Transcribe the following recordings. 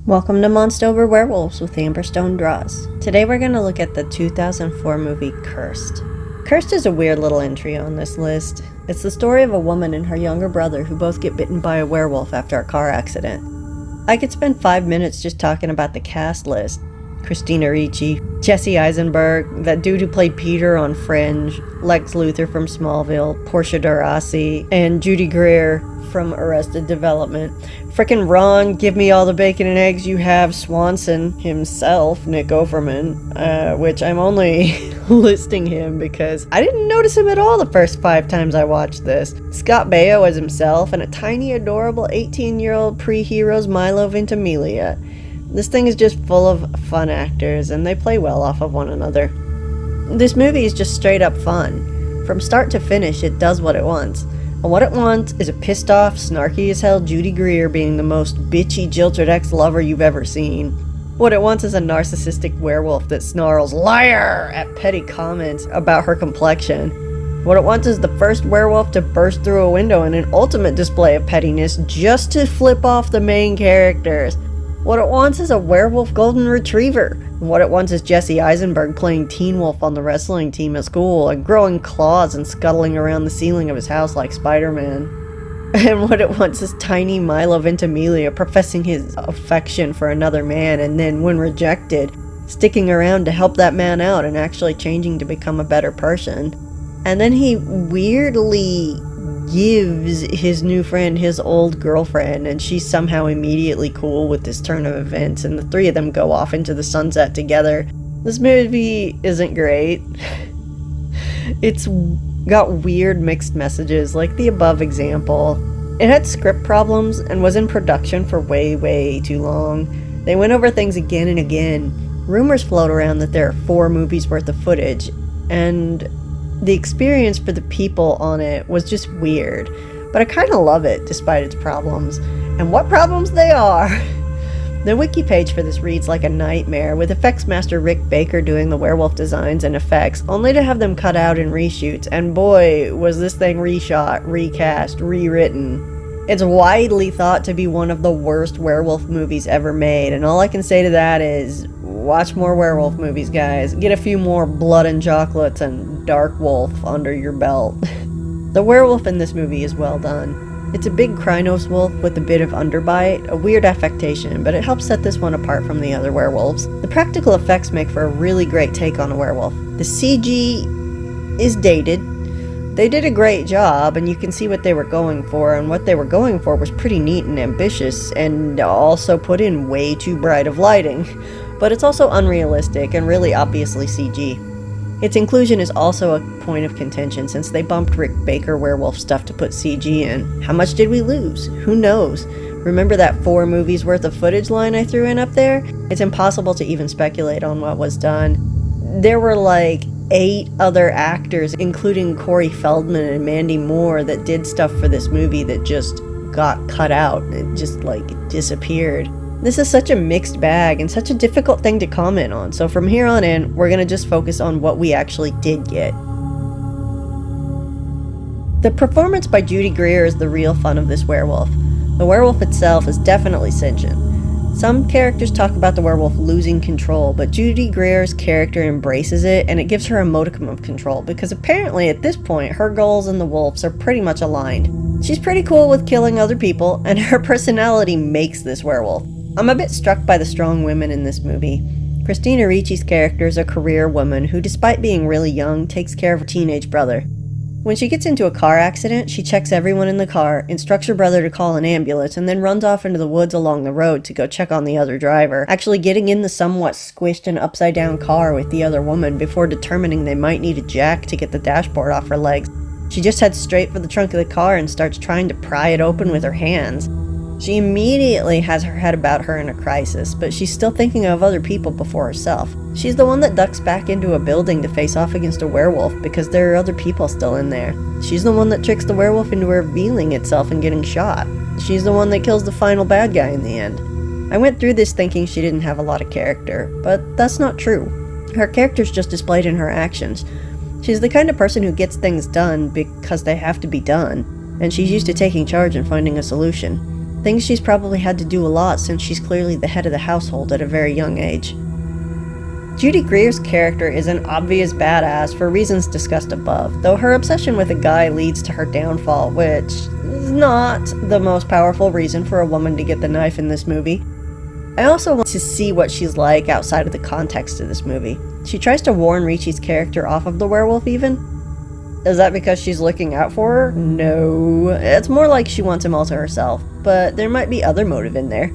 Welcome to Monstober Werewolves with Amberstone Draws. Today we're going to look at the 2004 movie Cursed. Cursed is a weird little entry on this list. It's the story of a woman and her younger brother who both get bitten by a werewolf after a car accident. I could spend 5 minutes just talking about the cast list. Christina Ricci, Jesse Eisenberg, that dude who played Peter on Fringe, Lex Luthor from Smallville, Portia de Rossi, and Judy Greer from Arrested Development. Frickin' Ron, give me all the bacon and eggs you have, Swanson himself, Nick Offerman, which I'm only listing him because I didn't notice him at all the first 5 times I watched this. Scott Baio as himself, and a tiny, adorable 18-year-old pre-heroes Milo Ventimiglia. This thing is just full of fun actors, and they play well off of one another. This movie is just straight up fun. From start to finish, it does what it wants. And what it wants is a pissed off, snarky as hell Judy Greer being the most bitchy, jilted ex-lover you've ever seen. What it wants is a narcissistic werewolf that snarls "liar" at petty comments about her complexion. What it wants is the first werewolf to burst through a window in an ultimate display of pettiness just to flip off the main characters. What it wants is a werewolf golden retriever. And what it wants is Jesse Eisenberg playing Teen Wolf on the wrestling team at school and growing claws and scuttling around the ceiling of his house like Spider-Man. And what it wants is tiny Milo Ventimiglia professing his affection for another man and then, when rejected, sticking around to help that man out and actually changing to become a better person. And then he weirdly gives his new friend his old girlfriend, and she's somehow immediately cool with this turn of events, and the three of them go off into the sunset together. This movie isn't great. It's got weird mixed messages, like the above example. It had script problems and was in production for way too long. They went over things again and again. Rumors float around that there are 4 movies worth of footage, and the experience for the people on it was just weird, but I kind of love it despite its problems. And what problems they are! The wiki page for this reads like a nightmare, with effects master Rick Baker doing the werewolf designs and effects, only to have them cut out in reshoots, and boy, was this thing reshot, recast, rewritten. It's widely thought to be one of the worst werewolf movies ever made, and all I can say to that is, watch more werewolf movies, guys. Get a few more Blood and Chocolates and Dark Wolf under your belt. The werewolf in this movie is well done. It's a big Krynos wolf with a bit of underbite, a weird affectation, but it helps set this one apart from the other werewolves. The practical effects make for a really great take on a werewolf. The CG is dated. They did a great job, and you can see what they were going for, and what they were going for was pretty neat and ambitious, and also put in way too bright of lighting. But it's also unrealistic and really obviously CG. Its inclusion is also a point of contention since they bumped Rick Baker werewolf stuff to put CG in. How much did we lose? Who knows? Remember that 4 movies worth of footage line I threw in up there? It's impossible to even speculate on what was done. There were like 8 other actors, including Corey Feldman and Mandy Moore, that did stuff for this movie that just got cut out. It just disappeared. This is such a mixed bag and such a difficult thing to comment on, so from here on in, we're gonna just focus on what we actually did get. The performance by Judy Greer is the real fun of this werewolf. The werewolf itself is definitely sentient. Some characters talk about the werewolf losing control, but Judy Greer's character embraces it, and it gives her a modicum of control, because apparently at this point, her goals and the wolf's are pretty much aligned. She's pretty cool with killing other people, and her personality makes this werewolf. I'm a bit struck by the strong women in this movie. Christina Ricci's character is a career woman who, despite being really young, takes care of her teenage brother. When she gets into a car accident, she checks everyone in the car, instructs her brother to call an ambulance, and then runs off into the woods along the road to go check on the other driver, actually getting in the somewhat squished and upside down car with the other woman before determining they might need a jack to get the dashboard off her legs. She just heads straight for the trunk of the car and starts trying to pry it open with her hands. She immediately has her head about her in a crisis, but she's still thinking of other people before herself. She's the one that ducks back into a building to face off against a werewolf because there are other people still in there. She's the one that tricks the werewolf into revealing itself and getting shot. She's the one that kills the final bad guy in the end. I went through this thinking she didn't have a lot of character, but that's not true. Her character's just displayed in her actions. She's the kind of person who gets things done because they have to be done, and she's used to taking charge and finding a solution. Things she's probably had to do a lot since she's clearly the head of the household at a very young age. Judy Greer's character is an obvious badass for reasons discussed above, though her obsession with a guy leads to her downfall, which is not the most powerful reason for a woman to get the knife in this movie. I also want to see what she's like outside of the context of this movie. She tries to warn Ricci's character off of the werewolf even. Is that because she's looking out for her? No. It's more like she wants him all to herself, but there might be other motive in there.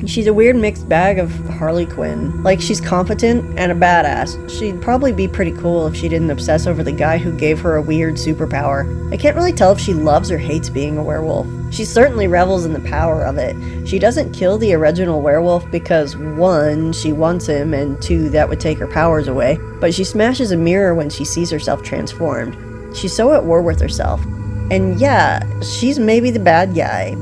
She's a weird mixed bag of Harley Quinn. Like, she's competent and a badass. She'd probably be pretty cool if she didn't obsess over the guy who gave her a weird superpower. I can't really tell if she loves or hates being a werewolf. She certainly revels in the power of it. She doesn't kill the original werewolf because 1, she wants him, and 2, that would take her powers away. But she smashes a mirror when she sees herself transformed. She's so at war with herself. And yeah, she's maybe the bad guy.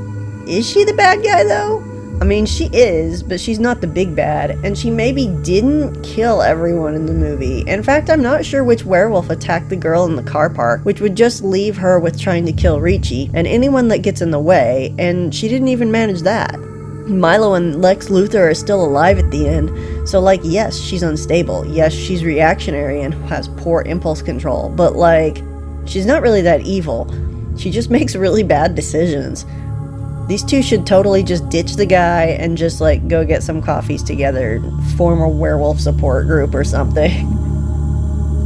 Is she the bad guy though? I mean, she is, but she's not the big bad, and she maybe didn't kill everyone in the movie. In fact, I'm not sure which werewolf attacked the girl in the car park, which would just leave her with trying to kill Ricci, and anyone that gets in the way, and she didn't even manage that. Milo and Lex Luthor are still alive at the end, so like, yes, she's unstable, yes, she's reactionary and has poor impulse control, but like, she's not really that evil. She just makes really bad decisions. These two should totally just ditch the guy and just like go get some coffees together, form a werewolf support group or something.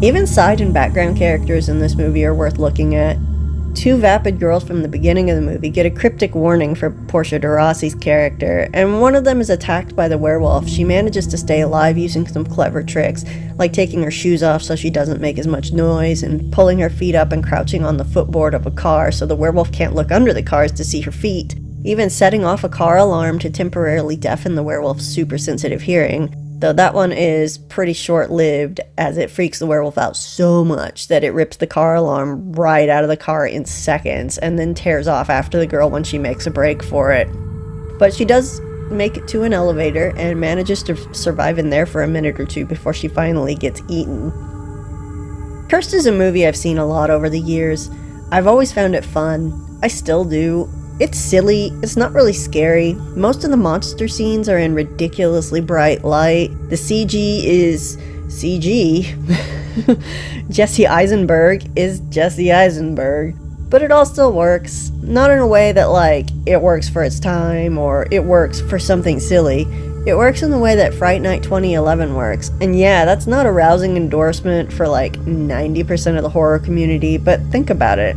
Even side and background characters in this movie are worth looking at. 2 vapid girls from the beginning of the movie get a cryptic warning for Portia de Rossi's character, and one of them is attacked by the werewolf. She manages to stay alive using some clever tricks, like taking her shoes off so she doesn't make as much noise, and pulling her feet up and crouching on the footboard of a car so the werewolf can't look under the cars to see her feet. Even setting off a car alarm to temporarily deafen the werewolf's super sensitive hearing, though that one is pretty short-lived as it freaks the werewolf out so much that it rips the car alarm right out of the car in seconds and then tears off after the girl when she makes a break for it. But she does make it to an elevator and manages to survive in there for a minute or two before she finally gets eaten. Cursed is a movie I've seen a lot over the years. I've always found it fun. I still do. It's silly, it's not really scary. Most of the monster scenes are in ridiculously bright light. The CG is CG. Jesse Eisenberg is Jesse Eisenberg. But it all still works. Not in a way that like, it works for its time or it works for something silly. It works in the way that Fright Night 2011 works. And yeah, that's not a rousing endorsement for like 90% of the horror community, but think about it.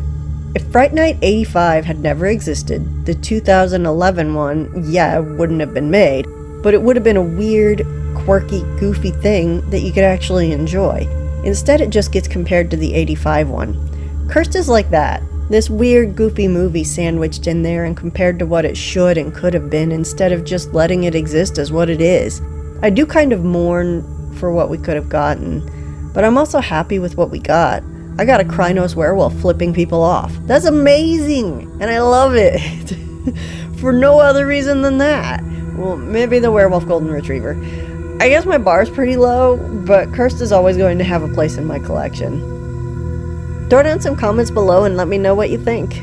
If Fright Night 85 had never existed, the 2011 one, yeah, wouldn't have been made, but it would have been a weird, quirky, goofy thing that you could actually enjoy. Instead, it just gets compared to the 85 one. Cursed is like that. This weird, goofy movie sandwiched in there and compared to what it should and could have been instead of just letting it exist as what it is. I do kind of mourn for what we could have gotten, but I'm also happy with what we got. I got a Krynos werewolf flipping people off. That's amazing! And I love it! For no other reason than that. Well, maybe the werewolf golden retriever. I guess my bar's pretty low, but Cursed is always going to have a place in my collection. Throw down some comments below and let me know what you think.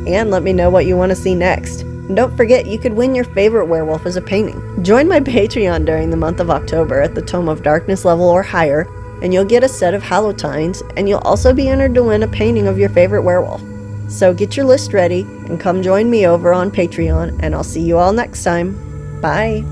And let me know what you want to see next. And don't forget, you could win your favorite werewolf as a painting. Join my Patreon during the month of October at the Tome of Darkness level or higher, and you'll get a set of Hallowtines, and you'll also be entered to win a painting of your favorite werewolf. So get your list ready, and come join me over on Patreon, and I'll see you all next time. Bye!